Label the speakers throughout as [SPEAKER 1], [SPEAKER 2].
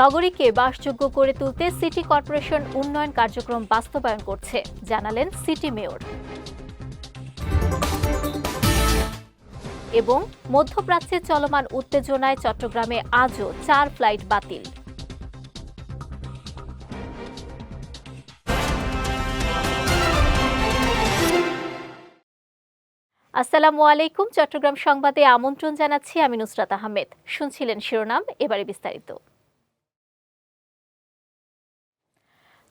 [SPEAKER 1] নগরীকে বাসযোগ্য করে তুলতে সিটি কর্পোরেশন উন্নয়ন কার্যক্রম বাস্তবায়ন করছে, জানালেন সিটি মেয়র। এবং মধ্যপ্রাচ্যে চলমান উত্তেজনায় চট্টগ্রামে আজও 4 ফ্লাইট বাতিল। আসসালামু আলাইকুম। চট্টগ্রাম সংবাদে আমন্ত্রণ জানাচ্ছি আমি নুসরাত আহমেদ। শুনছিলেন শিরোনাম, এবারে বিস্তারিত।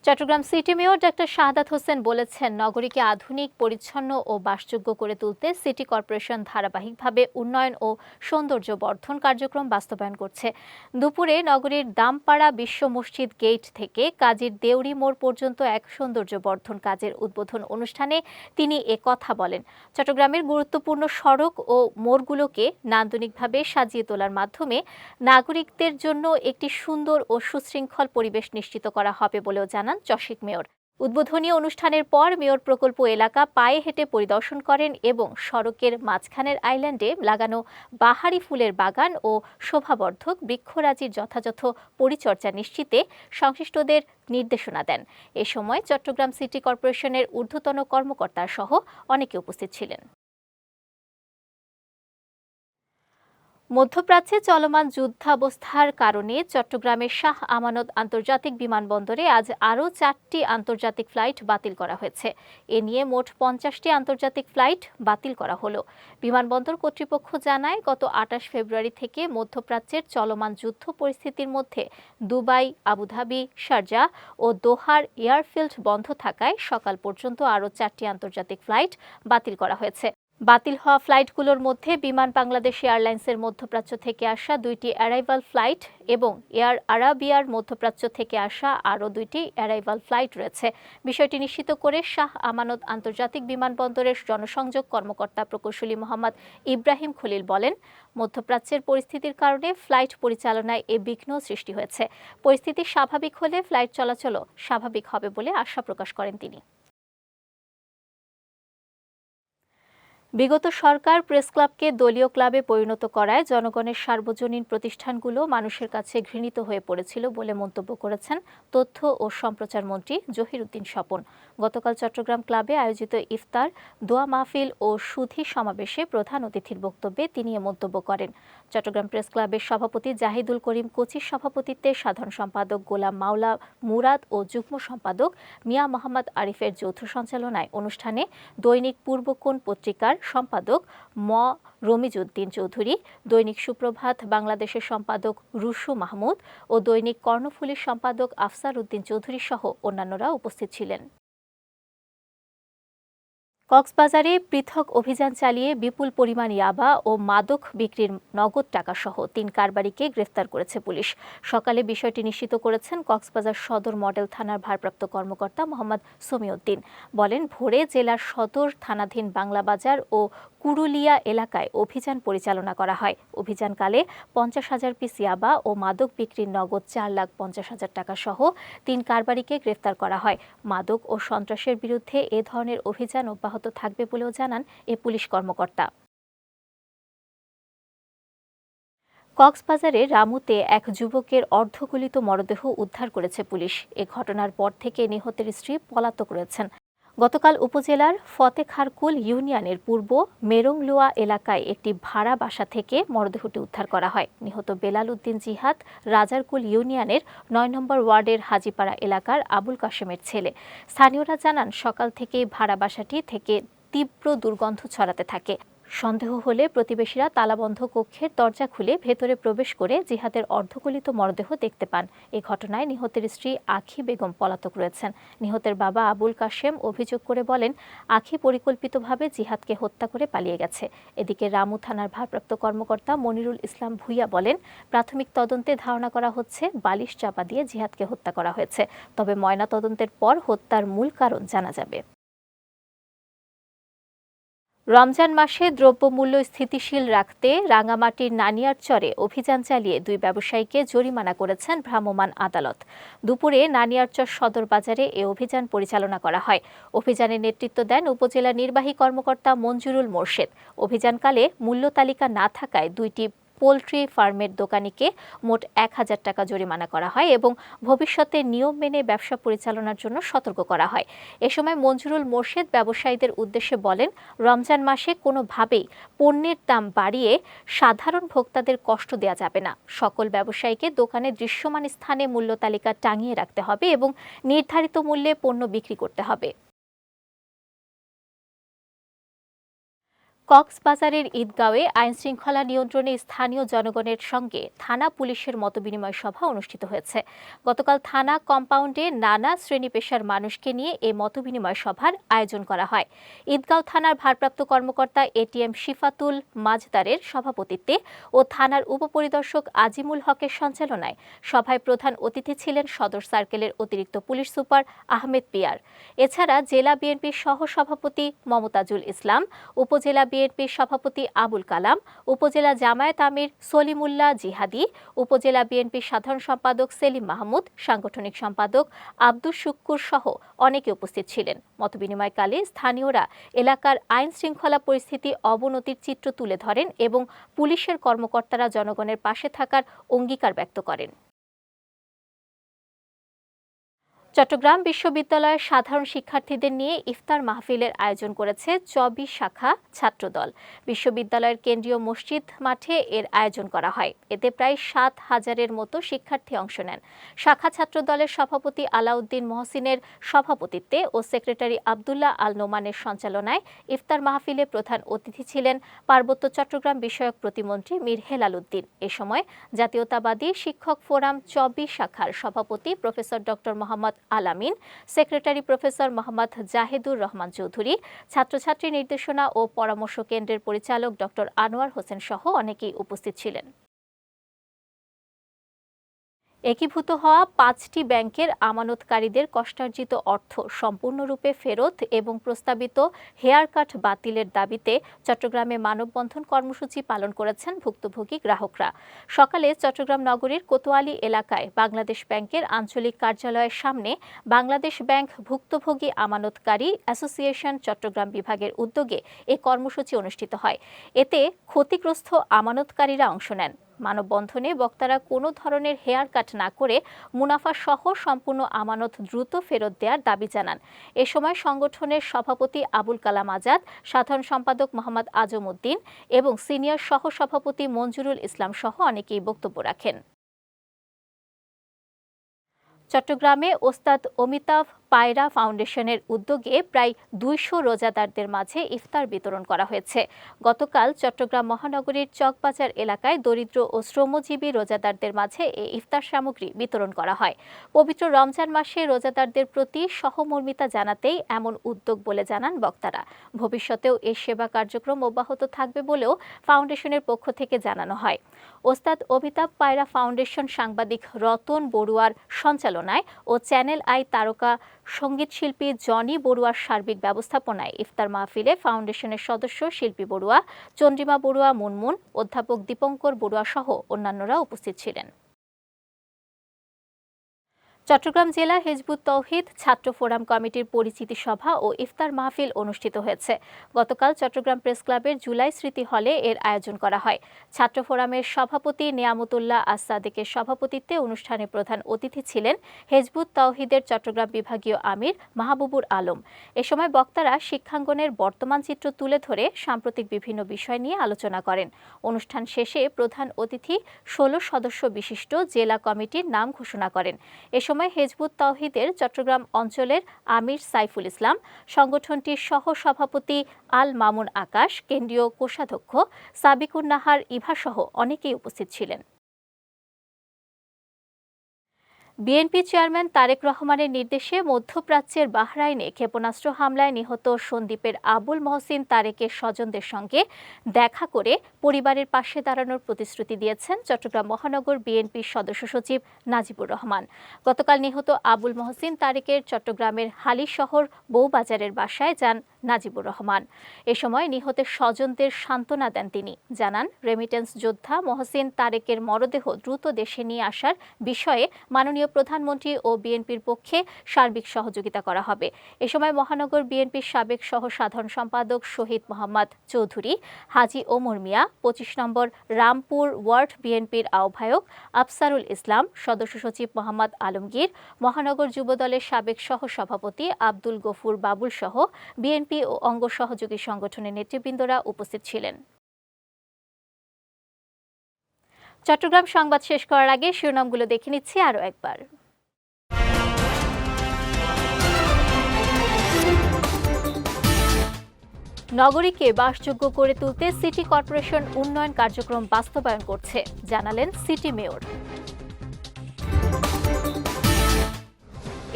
[SPEAKER 1] Chittagong city mayor doctor Shahadat Hossain বলেছেন, নগরীকে আধুনিক, পরিচ্ছন্ন ও বাসযোগ্য করে তুলতে সিটি কর্পোরেশন ধারাবাহিকভাবে উন্নয়ন ও সৌন্দর্য বর্ধন কার্যক্রম বাস্তবায়ন করছে। দুপুরে নগরীর দামপাড়া বিশ্ব মসজিদ গেট থেকে কাজীর দেউরি মোড় পর্যন্ত এক সৌন্দর্য বর্ধন কাজের উদ্বোধন অনুষ্ঠানে তিনি কথা বলেন। চট্টগ্রামের গুরুত্বপূর্ণ সড়ক ও মোড়গুলোকে নান্দনিকভাবে সাজিয়ে তোলার মাধ্যমে নাগরিকদের জন্য একটি সুন্দর ও সুশৃঙ্খল পরিবেশ নিশ্চিত করা হবে বলেও জানান চসিক মেয়র। উদ্বোধনী অনুষ্ঠানের পর মেয়র প্রকল্প এলাকা পায়ে হেঁটে পরিদর্শন করেন এবং সড়কের মাঝখানের আইল্যান্ডে লাগানো বাহারি ফুলের বাগান ও শোভাবর্ধক বৃক্ষরাজির যথাযথ পরিচর্যা নিশ্চিতে সংশ্লিষ্টদের নির্দেশনা দেন। এ সময় চট্টগ্রাম সিটি কর্পোরেশনের ঊর্ধ্বতন কর্মকর্তা সহ অনেকে উপস্থিত ছিলেন। মধ্যপ্রাচ্যে চলমান যুদ্ধাবস্থার কারণে চট্টগ্রামের শাহ আমানত আন্তর্জাতিক বিমানবন্দরে আজ আরও 4টি আন্তর্জাতিক ফ্লাইট বাতিল করা হয়েছে। এ নিয়ে মোট 50টি আন্তর্জাতিক ফ্লাইট বাতিল করা হলো। বিমানবন্দর কর্তৃপক্ষ জানায়, গত 28 ফেব্রুয়ারি থেকে মধ্যপ্রাচ্যের চলমান যুদ্ধ পরিস্থিতির মধ্যে দুবাই, আবুধাবি, শারজাহ ও দোহার এয়ারফিল্ড বন্ধ থাকায় সকাল পর্যন্ত আরও 4টি আন্তর্জাতিক ফ্লাইট বাতিল করা হয়েছে। বাতিল হওয়া ফ্লাইটগুলোর মধ্যে বিমান বাংলাদেশ এয়ারলাইন্সের মধ্যপ্রাচ্য থেকে আসা 2টি অ্যারাইভাল ফ্লাইট এবং এয়ার আরাবিয়ার মধ্যপ্রাচ্য থেকে আসা আরও 2টি অ্যারাইভাল ফ্লাইট রয়েছে। বিষয়টি নিশ্চিত করে শাহ আমানত আন্তর্জাতিক বিমানবন্দরের জনসংযোগ কর্মকর্তা প্রকৌশলী মোহাম্মদ ইব্রাহিম খলিল বলেন, মধ্যপ্রাচ্যের পরিস্থিতির কারণে ফ্লাইট পরিচালনায় এ বিঘ্ন সৃষ্টি হয়েছে। পরিস্থিতি স্বাভাবিক হলে ফ্লাইট চলাচলও স্বাভাবিক হবে বলে আশা প্রকাশ করেন তিনি। বিগত সরকার প্রেস ক্লাবকে দলীয় ক্লাবে পরিণত করায় জনগণের সার্বজনীন প্রতিষ্ঠানগুলো মানুষের কাছে ঘৃণিত হয়ে পড়েছিল বলে মন্তব্য করেছেন তথ্য ও সম্প্রচার মন্ত্রী জহিরুদ্দিন স্বপন। গতকাল চট্টগ্রাম ক্লাবে আয়োজিত ইফতার, দোয়া মাহফিল ও সুধী সমাবেশে প্রধান অতিথির বক্তব্যে তিনি এ মন্তব্য করেন। চট্টগ্রাম প্রেস ক্লাবের সভাপতি জাহিদুল করিম কোচির সভাপতিত্বে সাধারণ সম্পাদক গোলাম মাওলা মুরাদ ও যুগ্ম সম্পাদক মিয়া মোহাম্মদ আরিফের যৌথ সঞ্চালনায় অনুষ্ঠানে দৈনিক পূর্বকোণ পত্রিকার সম্পাদক রমিজউদ্দিন চৌধুরী, দৈনিক সুপ্রভাত বাংলাদেশের সম্পাদক রুশু মাহমুদ ও দৈনিক কর্ণফুলীর সম্পাদক আফসার উদ্দিন চৌধুরী সহ অন্যান্যরা উপস্থিত ছিলেন। কক্সবাজারে পৃথক অভিযান চালিয়ে বিপুল পরিমাণ ইয়াবা ও মাদক বিক্রির নগদ টাকাসহ 3 কারবারিকে গ্রেফতার করেছে পুলিশ। সকালে বিষয়টি নিশ্চিত করেছেন কক্সবাজার সদর মডেল থানার ভারপ্রাপ্ত কর্মকর্তা মোহাম্মদ সমিউদ্দিন। বলেন, ভোরে জেলার সদর থানাধীন বাংলাবাজার ও কুরুলিয়া এলাকায় অভিযান পরিচালনা করা হয়। অভিযানকালে 50,000 পিস ইয়াবা ও মাদক বিক্রির নগদ 4,50,000 টাকা সহ 3 কারবারিকে গ্রেফতার করা হয়। মাদক ও সন্ত্রাসের বিরুদ্ধে এ ধরনের অভিযান অব্যাহত থাকবে বলেও জানান এ পুলিশ কর্মকর্তা। কক্সবাজারে রামুতে এক যুবকের অর্ধগলিত মরদেহ উদ্ধার করেছে পুলিশ। এ ঘটনার পর থেকে নিহতের স্ত্রী পলাতক রয়েছেন। গতকাল উপজেলার ফতেখারকুল ইউনিয়নের পূর্ব মেরংলুয়া এলাকায় একটি ভাড়া বাসা থেকে মরদেহটি উদ্ধার করা হয়। নিহত বেলাল উদ্দিন জিহাদ রাজারকুল ইউনিয়নের 9 নম্বর ওয়ার্ডের হাজিপাড়া এলাকার আবুল কাশেমের ছেলে। স্থানীয়রা জানান, সকাল থেকেই ভাড়া বাসাটি থেকে তীব্র দুর্গন্ধ ছড়াতে থাকে। সন্দেহ হলে প্রতিবেশীরা তালাবন্ধ কক্ষের দরজা খুলে ভেতরে প্রবেশ করে জিহাদের অর্ধগলিত মরদেহ দেখতে পান। এ ঘটনায় নিহতের স্ত্রী আখি বেগম পলাতক রয়েছেন। নিহতের বাবা আবুল কাশেম অভিযোগ করে বলেন, আখি পরিকল্পিতভাবে জিহাদকে হত্যা করে পালিয়ে গেছে। এদিকে রামু থানার ভারপ্রাপ্ত কর্মকর্তা মনিরুল ইসলাম ভুইয়া বলেন, প্রাথমিক তদন্তে ধারণা করা হচ্ছে বালিশ চাপা দিয়ে জিহাদকে হত্যা করা হয়েছে। তবে ময়না তদন্তের পর হত্যার মূল কারণ জানা যাবে। রমজান মাসে দ্রব্যমূল্য স্থিতিশীল রাখতে রাঙামাটির নানিয়ারচরে অভিযান চালিয়ে 2 ব্যবসায়ীকে জরিমানা করেছেন ভ্রাম্যমাণ আদালত। দুপুরে নানিয়ারচর সদর বাজারে এ অভিযান পরিচালনা করা হয়। অভিযানে নেতৃত্ব দেন উপজেলা নির্বাহী কর্মকর্তা মঞ্জুরুল মোর্শেদ। অভিযানকালে মূল্য তালিকা না থাকায় 2টি পোল্ট্রি ফার্মের দোকানিকে মোট ১,০০০ টাকা জরিমানা করা হয় এবং ভবিষ্যতে নিয়ম মেনে ব্যবসা পরিচালনার জন্য সতর্ক করা হয়। এ সময় মঞ্জুরুল মোর্শেদ ব্যবসায়ীদের উদ্দেশ্যে বলেন, রমজান মাসে কোনোভাবেই পণ্যের দাম বাড়িয়ে সাধারণ ভোক্তাদের কষ্ট দেওয়া যাবে না। সকল ব্যবসায়ীকে দোকানে দৃশ্যমান স্থানে মূল্য তালিকা টাঙিয়ে রাখতে হবে এবং নির্ধারিত মূল্যে পণ্য বিক্রি করতে হবে। কক্সবাজারের ঈদগাঁওয়ে আইনশৃঙ্খলা নিয়ন্ত্রণে স্থানীয় জনগণের সঙ্গে থানা পুলিশের মতবিনিময় সভা অনুষ্ঠিত হয়েছে। গতকাল থানা কম্পাউন্ডে নানা শ্রেণী পেশার মানুষকে নিয়ে এই মতবিনিময় সভার আয়োজন করা হয়। ঈদগাঁও থানার ভারপ্রাপ্ত কর্মকর্তা এটিএম শিফাতুল মাজদারের সভাপতিত্বে ও থানার উপপরিদর্শক আজিমুল হকের সঞ্চালনায় সভায় প্রধান অতিথি ছিলেন সদর সার্কেলের অতিরিক্ত পুলিশ সুপার আহমেদ পিয়ার। এছাড়া জেলা বিএনপির সহসভাপতি মমতাজুল ইসলাম, উপজেলা বিএনপির সভাপতি আবুল কালাম, উপজেলা জামায়াত আমির সলিমুল্লাহ জিহাদি, উপজেলা বিএনপির সাধারণ সম্পাদক সেলিম মাহমুদ, সাংগঠনিক সম্পাদক আব্দুস শুক্কুর সহ অনেকে উপস্থিত ছিলেন। মতবিনিময়কালে স্থানীয়রা এলাকার আইন শৃঙ্খলা পরিস্থিতি অবনতির চিত্র তুলে ধরেন এবং পুলিশের কর্মকর্তারা জনগণের পাশে থাকার অঙ্গীকার ব্যক্ত করেন। চট্টগ্রাম বিশ্ববিদ্যালয়ের সাধারণ শিক্ষার্থীদের নিয়ে ইফতার মাহফিলের আয়োজন করেছে চবি শাখা ছাত্রদল। বিশ্ববিদ্যালয়ের কেন্দ্রীয় মসজিদ মাঠে এর আয়োজন করা হয়। এতে প্রায় ৭,০০০-এর মতো শিক্ষার্থী অংশ নেন। শাখা ছাত্রদলের সভাপতি আলাউদ্দিন মহসিনের সভাপতিত্বে ও সেক্রেটারি আবদুল্লাহ আল নোমানের সঞ্চালনায় ইফতার মাহফিলে প্রধান অতিথি ছিলেন পার্বত্য চট্টগ্রাম বিষয়ক প্রতিমন্ত্রী মীর হেলাল উদ্দিন। এ সময় জাতীয়তাবাদী শিক্ষক ফোরাম চবি শাখার সভাপতি প্রফেসর ডক্টর মোহাম্মদ আলামিন, সেক্রেটারি প্রফেসর মোহাম্মদ জাহেদুর রহমান চৌধুরী, ছাত্রছাত্রী নির্দেশনা ও পরামর্শ কেন্দ্রের পরিচালক ডক্টর আনোয়ার হোসেন সহ অনেকেই উপস্থিত ছিলেন। একীভূত হওয়া ৫টি ব্যাংকের আমানতকারীদের কষ্টার্জিত অর্থ সম্পূর্ণরূপে ফেরত এবং প্রস্তাবিত হেয়ার কাট বাতিলের দাবিতে চট্টগ্রামে মানববন্ধন কর্মসূচি পালন করেছেন ভুক্তভোগী গ্রাহকরা। সকালে চট্টগ্রাম নগরীর কোতোয়ালি এলাকায় বাংলাদেশ ব্যাংকের আঞ্চলিক কার্যালয়ের সামনে বাংলাদেশ ব্যাংক ভুক্তভোগী আমানতকারী অ্যাসোসিয়েশন চট্টগ্রাম বিভাগের উদ্যোগে এ কর্মসূচি অনুষ্ঠিত হয়। এতে ক্ষতিগ্রস্ত আমানতকারীরা অংশ নেন। মানববন্ধনে বক্তারা কোনো ধরনের হেয়ার কাট না করে মুনাফা সহ সম্পূর্ণ আমানত দ্রুত ফেরত দেওয়ার দাবি জানান। এ সময় সংগঠনের সভাপতি আবুল কালাম আজাদ, সাধারণ সম্পাদক মোহাম্মদ আজম উদ্দিন এবং সিনিয়র সহসভাপতি মঞ্জুরুল ইসলাম সহ অনেকেই বক্তব্য রাখেন। চট্টগ্রামে ওস্তাদ অমিতাভ পায়রা ফাউন্ডেশনের উদ্যোগে প্রায় ২০০ রোজাদারদের মাঝে ইফতার বিতরণ করা হয়েছে। গতকাল চট্টগ্রাম মহানগরীর চকবাজার এলাকায় দরিদ্র ও শ্রমজীবী রোজাদারদের মাঝে এই ইফতার সামগ্রী বিতরণ করা হয়। পবিত্র রমজান মাসে রোজাদারদের প্রতি সহমর্মিতা জানাতেই এমন উদ্যোগ বলে জানান বক্তারা। ভবিষ্যতেও এই সেবা কার্যক্রম অব্যাহত থাকবে বলেও ফাউন্ডেশনের পক্ষ থেকে জানানো হয়। ওস্তাদ অমিতাভ পায়রা ফাউন্ডেশন সাংবাদিক রতন বড়ুয়ার সঞ্চালনায় ও চ্যানেল আই তারকা সঙ্গীতশিল্পী জনি বড়ুয়ার সার্বিক ব্যবস্থাপনায় ইফতার মাহফিলে ফাউন্ডেশনের সদস্য শিল্পী বড়ুয়া, চন্দ্রিমা বড়ুয়া মুনমুন, অধ্যাপক দীপঙ্কর বড়ুয়া সহ অন্যান্যরা উপস্থিত ছিলেন। চট্টগ্রাম জেলা হিজবুত তৌহিদ ছাত্র ফোরাম কমিটির পরিচিতি সভা ও ইফতার মাহফিল অনুষ্ঠিত হয়েছে। গতকাল চট্টগ্রাম প্রেস ক্লাবের জুলাই স্মৃতি হলে এর আয়োজন করা হয়। ছাত্র ফোরামের সভাপতি নিয়ামতুল্লাহ আসাদেকের সভাপতিত্বে অনুষ্ঠানে প্রধান অতিথি ছিলেন হিজবুত তৌহিদের চট্টগ্রাম বিভাগীয় আমির মাহবুবুর আলম। এ সময় বক্তারা শিক্ষাঙ্গনের বর্তমান চিত্র তুলে ধরে সাম্প্রতিক বিভিন্ন বিষয় নিয়ে আলোচনা করেন। অনুষ্ঠান শেষে প্রধান অতিথি ১৬ সদস্য বিশিষ্ট জেলা কমিটির নাম ঘোষণা করেন। এ সময় হিজবুত তৌহিদের চট্টগ্রাম অঞ্চলের আমির সাইফুল ইসলাম, সংগঠনটির সহ সভাপতি আল মামুন আকাশ, কেন্দ্রীয় কোষাধ্যক্ষ সাবিকুন নাহার ইভা সহ অনেকেই উপস্থিত ছিলেন। বিএনপি চেয়ারম্যান তারেক রহমানের নির্দেশে মধ্যপ্রাচ্যের বাহরাইনে ক্ষেপণাস্ত্র হামলায় নিহত সন্দ্বীপের আবুল মহসিন তারেকের স্বজনদের সঙ্গে দেখা করে পরিবারের পাশে দাঁড়ানোর প্রতিশ্রুতি দিয়েছেন চট্টগ্রাম মহানগর বিএনপির সদস্য সচিব নাজিবুর রহমান। গতকাল নিহত আবুল মহসিন তারেকের চট্টগ্রামের হালিশহর বউবাজারের বাসায় যান নাজিবুর রহমান। এ সময় নিহতের স্বজনদের সান্ত্বনা দেন তিনি। জানান, রেমিটেন্স যোদ্ধা মহসিন তারেকের মরদেহ দ্রুত দেশে নিয়ে আসার বিষয়ে মাননীয় মাননীয় প্রধানমন্ত্রী ও বিএনপির পক্ষে সার্বিক সহযোগিতা করা হবে। এ সময় মহানগর বিএনপির সাবেক সহ সাধারণ সম্পাদক শহীদ মোহাম্মদ চৌধুরী, হাজী ওমর মিয়া, 25 নম্বর রামপুর ওয়ার্ড বিএনপির আহ্বায়ক আফসারুল ইসলাম, সদস্য সচিব মোহাম্মদ আলমগীর, মহানগর যুবদলের সাবেক সহ সভাপতি আব্দুল গফুর বাবুল সহ বিএনপি ও অঙ্গ সহযোগী সংগঠনের নেতৃবৃন্দরা উপস্থিত ছিলেন। চট্টগ্রাম সংবাদ শেষ করার আগে শিরোনামগুলো দেখে নিচ্ছি আরও একবার। নগরীকে বাসযোগ্য করে তুলতে সিটি কর্পোরেশন উন্নয়ন কার্যক্রম বাস্তবায়ন করছে, জানালেন সিটি মেয়র।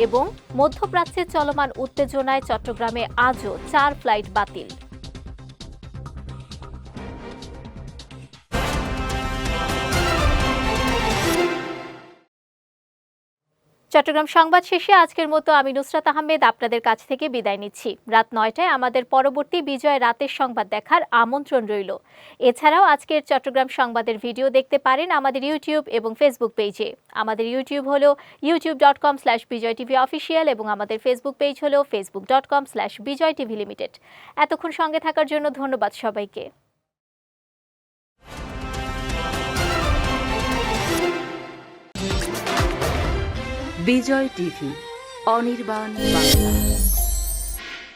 [SPEAKER 1] এবং মধ্যপ্রাচ্যে চলমান উত্তেজনায় চট্টগ্রামে আজও 4 ফ্লাইট বাতিল। চট্টগ্রাম সংবাদ শেষে আজকের মতো আমি নুসরাত আহমেদ আপনাদের কাছ থেকে বিদায় নিচ্ছি। রাত 9টায় আমাদের পরবর্তী বিজয় রাতের সংবাদ দেখার আমন্ত্রণ রইল। এছাড়াও আজকের চট্টগ্রাম সংবাদের ভিডিও দেখতে পারেন আমাদের ইউটিউব এবং ফেসবুক পেজে। আমাদের ইউটিউব হলো youtube.com/bijaytvofficial এবং আমাদের ফেসবুক পেজ হলো facebook.com/bijaytvlimited। এতক্ষণ সঙ্গে থাকার জন্য ধন্যবাদ সবাইকে।
[SPEAKER 2] বিজয় টিভি, অনির্বাণ বাংলা।